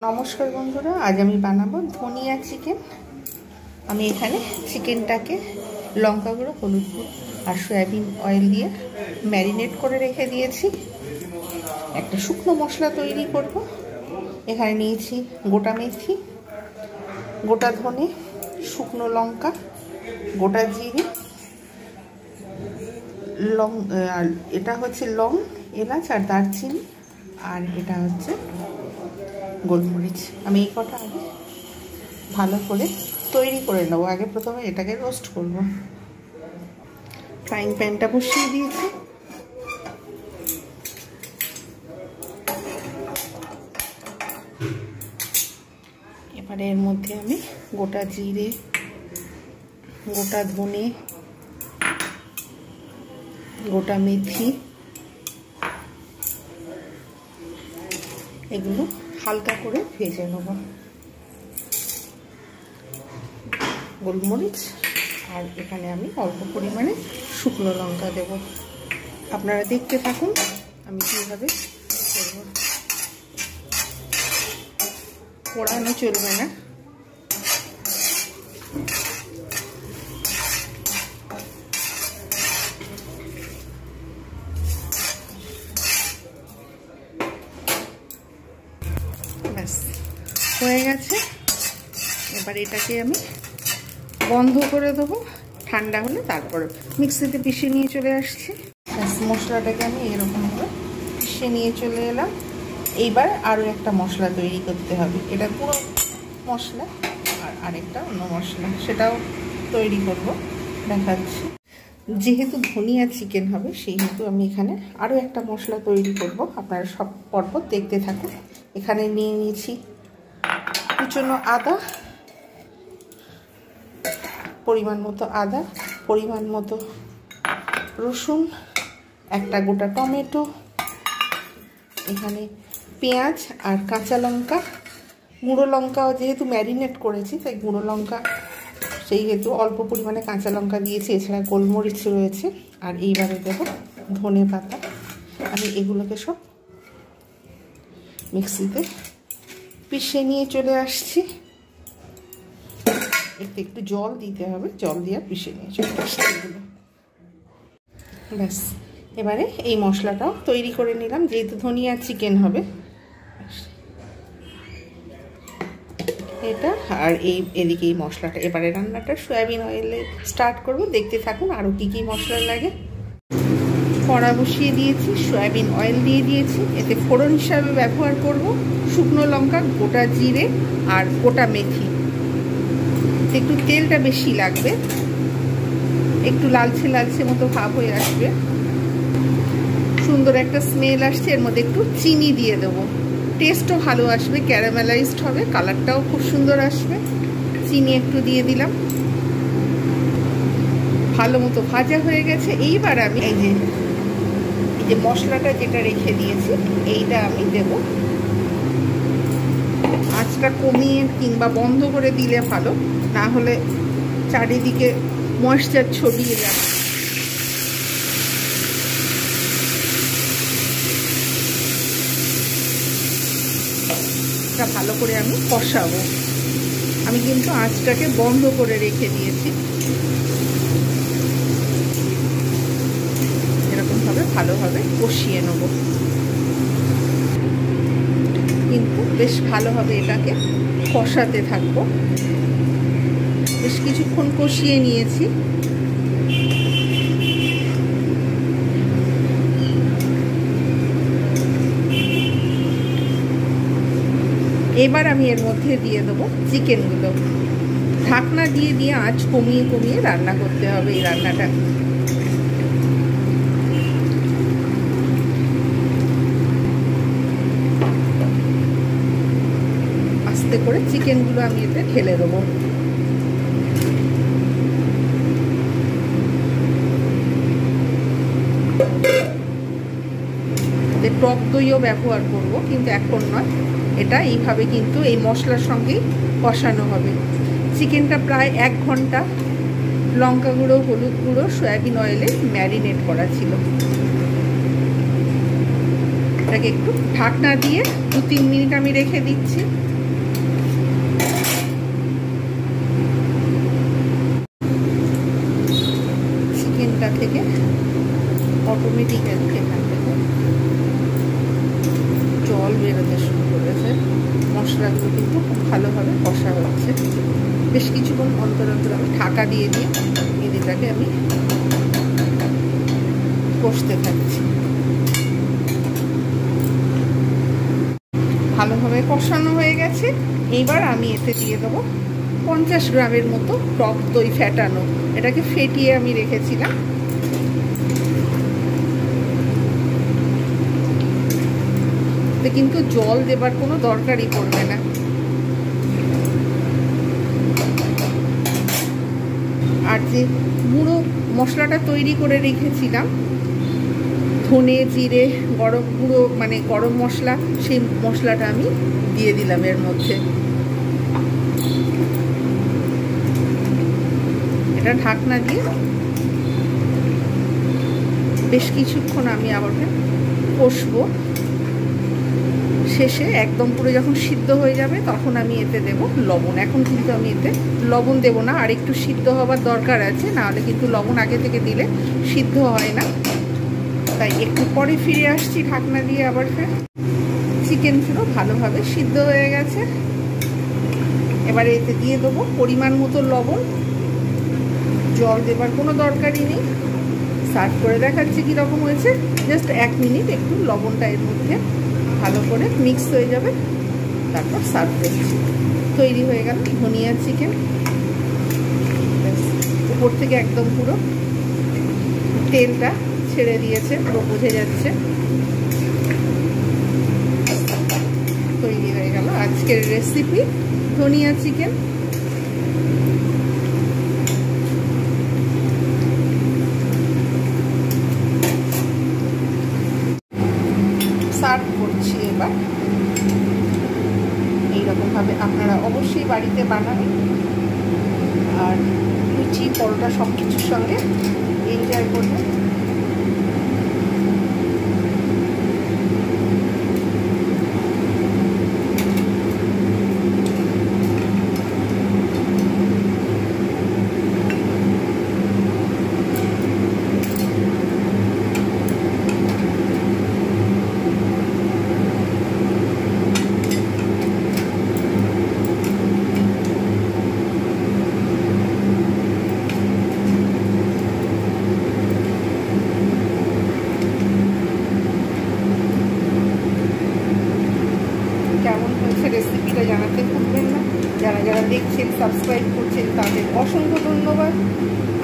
নমস্কার বন্ধুরা, আজ আমি বানাবো ধনিয়া চিকেন। আমি এখানে চিকেনটাকে লঙ্কা গুঁড়ো, হলুদ গুঁড়ো আর সয়াবিন অয়েল দিয়ে ম্যারিনেট করে রেখে দিয়েছি। একটা শুকনো মশলা তৈরি করব। এখানে নিয়েছি গোটা মেথি, গোটা ধনে, শুকনো লঙ্কা, গোটা জিরে, আর এটা হচ্ছে লং, এলাচ আর দারচিনি, আর এটা হচ্ছে গোলমরিচ। আমি এই কটা আগে ভালো করে তৈরি করে নেবো। আগে প্রথমে এটাকে রোস্ট করব। ফ্রাইং প্যানটা বসিয়ে দিয়েছি। এবারে এর মধ্যে আমি গোটা জিরে, গোটা ধনে, গোটা মেথি এগুলো হালকা করে ভেজে নেব। গোলমরিচ আর এখানে আমি অল্প পরিমাণে শুকনো লঙ্কা দেব। আপনারা দেখতে থাকুন আমি কীভাবে করব। পোড়ানো চলবে না। ব্যাস হয়ে গেছে। এবার এটাকে আমি বন্ধ করে দেবো। ঠান্ডা হলে তারপর মিক্সিতে পিষে নিয়ে চলে আসছি। ব্যাস মশলাটাকে আমি এরকমভাবে পিষে নিয়ে চলে এলাম। এইবার আরও একটা মশলা তৈরি করতে হবে। এটা পুরো মশলা আর আরেকটা অন্য মশলা, সেটাও তৈরি করব, দেখাচ্ছি। যেহেতু ধনিয়া চিকেন হবে সেহেতু আমি এখানে আরও একটা মশলা তৈরি করব। আপনারা সব পরপর দেখতে থাকুন। এখানে নিয়ে নিয়েছি কুচনো আদা, পরিমাণ মতো আদা, পরিমাণ মতো রসুন, একটা গোটা টমেটো, এখানে পেঁয়াজ আর কাঁচা লঙ্কা। গুঁড়ো লঙ্কাও যেহেতু ম্যারিনেট করেছি তাই গুঁড়ো লঙ্কা সেই হেতু অল্প পরিমাণে কাঁচা লঙ্কা দিয়েছি। এছাড়া গোলমরিচ রয়েছে। আর এইবারে দেবো ধনে পাতা। আমি এগুলোকে সব মিক্সিতে পিষে নিয়ে চলে আসছি। একটু জল দিতে হবে, জল দিয়ে পিষে নিয়ে চলে আসছি এগুলো। ব্যাস এবারে এই মশলাটাও তৈরি করে নিলাম। যেহেতু ধনিয়া চিকেন হবে এটা, আর এদিকে এই মশলাটা। এবারে রান্নাটা সয়াবিন অয়েলে স্টার্ট করব। দেখতে থাকুন আরও কী কী মশলা লাগে। কড়া বসিয়ে দিয়েছি, সয়াবিন অয়েল দিয়ে দিয়েছি। এতে ফোড়ন হিসাবে ব্যবহার করব শুকনো লঙ্কা, গোটা জিরে আর গোটা মেথি। একটু তেলটা বেশি লাগবে, একটু লালচে লালচে মতো ভাব হয়ে আসবে, সুন্দর একটা স্মেল আসছে। এর মধ্যে একটু চিনি দিয়ে দেবো, টেস্টও ভালো আসবে, ক্যারামেলাইজড হবে, কালারটাও খুব সুন্দর আসবে। চিনি একটু দিয়ে দিলাম। ভালো মতো ভাজা হয়ে গেছে। এইবার আমি এই যে মশলাটা যেটা রেখে দিয়েছি এইটা আমি দেব। আঁচটা কমিয়ে কিংবা বন্ধ করে দিলে ভালো, না হলে চারিদিকে ময়েশ্চার ছড়িয়ে যাবে। ভালো করে আমি কষাবো। আমি কিন্তু আঁচটাকে বন্ধ করে রেখে দিয়েছি। এরকমভাবে ভালোভাবে কষিয়ে নেব। কিন্তু বেশ ভালোভাবে এটাকে কষাতে থাকবো। বেশ কিছুক্ষণ কষিয়ে নিয়েছি। এবার আমি এর মধ্যে দিয়ে দেবো চিকেনগুলো। ঢাকনা দিয়ে দিয়ে আঁচ কমিয়ে কমিয়ে রান্না করতে হবে এই রান্নাটা। আস্তে করে চিকেনগুলো আমি এতে ঢেলে দেবো। টক দইও ব্যবহার করব, কিন্তু এখন নয়। এটা এইভাবে কিন্তু এই মশলার সঙ্গেই কষানো হবে। চিকেনটা প্রায় 1 ঘন্টা লঙ্কা গুঁড়ো, হলুদ গুঁড়ো, সয়াবিন অয়েলে ম্যারিনেট করা ছিল। এটাকে একটু ঢাকনা দিয়ে 2-3 মিনিট আমি রেখে দিচ্ছি। চিকেনটা থেকে অটোমেটিক এখান থেকে জল বেরোতে শুরু করেছে। মশলাগুলো কিন্তু খুব ভালোভাবে কষা হচ্ছে। বেশ কিছুক্ষণ অন্তর অন্তর আমি ঢাকা দিয়ে এটাকে আমি কষতে থাকছি। ভালোভাবে কষানো হয়ে গেছে। এইবার আমি এতে দিয়ে দেবো 50 গ্রামের মতো টক দই ফেটানো। এটাকে ফেটিয়ে আমি রেখেছিলাম। এতে কিন্তু জল দেবার কোনো দরকারই পড়বে না। আর যে গুঁড়ো মশলাটা তৈরি করে রেখেছিলাম, ধনে জিরে গরম গুঁড়ো মানে গরম মশলা, সেই মশলাটা আমি দিয়ে দিলাম এর মধ্যে। এটা ঢাকনা দিয়ে বেশ কিছুক্ষণ আমি আবার কষবো। শেষে একদম পুরো যখন সিদ্ধ হয়ে যাবে তখন আমি এতে দেব লবণ। এখন কিন্তু আমি এতে লবণ দেব না, আর একটু সিদ্ধ হবার দরকার আছে, নাহলে কিন্তু লবণ আগে থেকে দিলে সিদ্ধ হয় না। তাই একটু পরে ফিরে আসছি ঢাকনা দিয়ে আবার ফের। চিকেনগুলো ভালোভাবে সিদ্ধ হয়ে গেছে। এবারে এতে দিয়ে দেবো পরিমাণ মতো লবণ। জল দেবার কোনো দরকারই নেই। সার্ভ করে দেখাচ্ছি কীরকম হয়েছে। জাস্ট 1 মিনিট একটু লবণটা এর মধ্যে ভালো করে মিক্স হয়ে যাবে, তারপর সার্ভ করছি। তৈরি হয়ে গেল ধনিয়া চিকেন। উপর থেকে একদম পুরো তেলটা ছেড়ে দিয়েছে, পুরো বোঝা যাচ্ছে। তৈরি হয়ে গেল আজকের রেসিপি ধনিয়া চিকেন। সার্ভ করছি এবার। এইরকমভাবে আপনারা অবশ্যই বাড়িতে বানাবেন, আর লুচি পরোটা সব কিছুর সঙ্গে এনজয় করবেন। কেমন হয়েছে রেসিপিটা জানাতে ভুলবেন না। যারা যারা দেখছেন সাবস্ক্রাইব করছেন তাদের অসংখ্য ধন্যবাদ।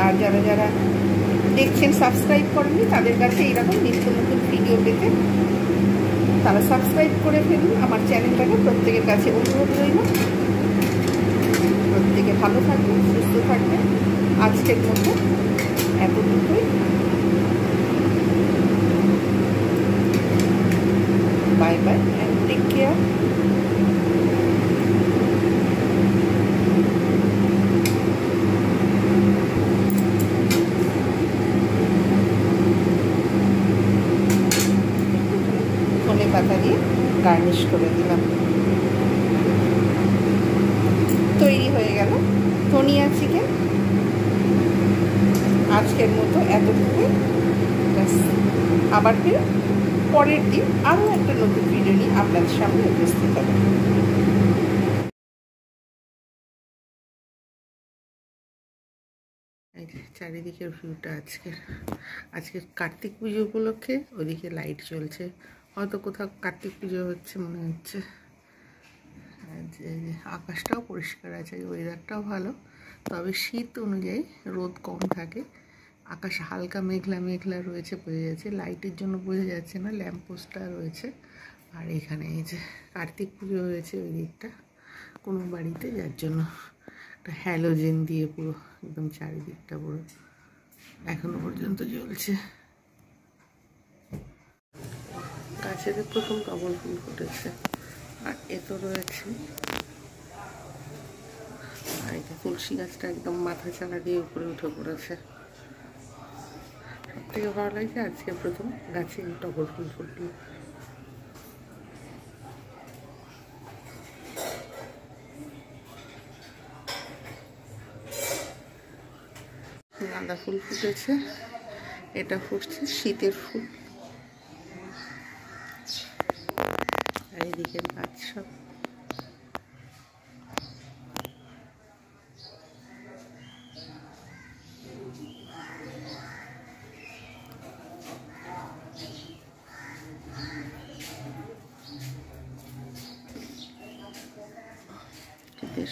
আর যারা যারা দেখছেন সাবস্ক্রাইব করেননি তাদের কাছে এইরকম নিত্য নতুন ভিডিও পেতে তারা সাবস্ক্রাইব করে ফেলুন আমার চ্যানেলটাকে। প্রত্যেকের কাছে অনুরোধ রইল, প্রত্যেকে ভালো থাকবেন, সুস্থ থাকবেন। আজকের মতো এতটুকুই। Bye bye and take care. ধনে পাতা দিয়ে গার্নিশ করে দিলাম। তৈরি হয়ে গেল ধনিয়া চিকেন। আজকের মতো এতটুকুই। আবার ফিরে পরের দিন আরও একটা নতুন ভিডিও নিয়ে আপনাদের সামনে উপস্থিত হবে। এই যে চারিদিকের ভিউটা আজকে কার্তিক পুজো উপলক্ষে ওদিকে লাইট জ্বলছে। হয়তো কোথাও কার্তিক পুজো হচ্ছে মনে হচ্ছে। যে আকাশটাও পরিষ্কার আছে, ওয়েদারটাও ভালো, তবে শীত অনুযায়ী রোদ কম থাকে। আকাশ হালকা মেঘলা মেঘলা রয়েছে, বোঝা যাচ্ছে। লাইটের জন্য বোঝা যাচ্ছে না, ল্যাম্পপোস্টটা রয়েছে। আর এখানে এই যে কার্তিক পুজো হয়েছে ওই দিকটা কোনো বাড়িতে, যার জন্য একটা হ্যালোজেন দিয়ে পুরো একদম চারিদিকটা পুরো এখনো পর্যন্ত জ্বলছে। গাছেতে প্রথম টগর ফুল ফুটেছে। আর এ তো রয়েছে, আর এটা তুলসী গাছটা একদম মাথা চালা দিয়ে উপরে উঠে পড়েছে। সব থেকে ভালো লাগছে আজকে প্রথম গাছে টগর ফুল ফুটলো। গাঁদা ফুল ফুটেছে, এটা ফুটছে শীতের ফুল। আর এদিকের গাছ সব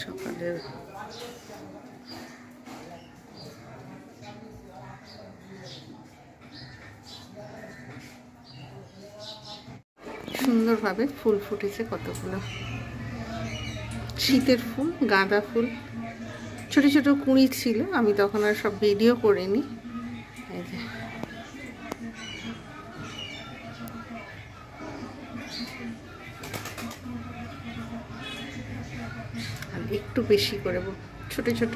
সকালের সুন্দরভাবে ফুল ফুটেছে, কতগুলো শীতের ফুল, গাঁদা ফুল। ছোট ছোট কুঁড়ি ছিল, আমি তখন আর সব ভিডিও করিনি। এই যে একটু বেশি করে ছোট ছোট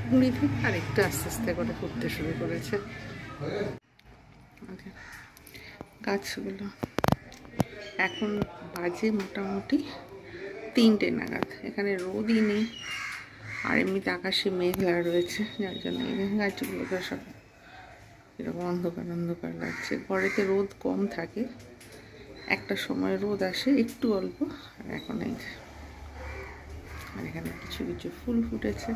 কুঁড়ি থেকে আর একটু আস্তে আস্তে করে ফুটতে শুরু করেছে গাছগুলো। এখন বাজে মোটামুটি 3টে নাগাদ। এখানে রোদই নেই, আর এমনিতে আকাশে মেঘলা রয়েছে, যার জন্য এই গাছগুলোকে সব এরকম অন্ধকার অন্ধকার লাগছে। ঘরেতে রোদ কম থাকে, একটা সময় রোদ আসে একটু অল্প, আর এখন এই আর এখানে কিছু কিছু ফুল ফুটেছে।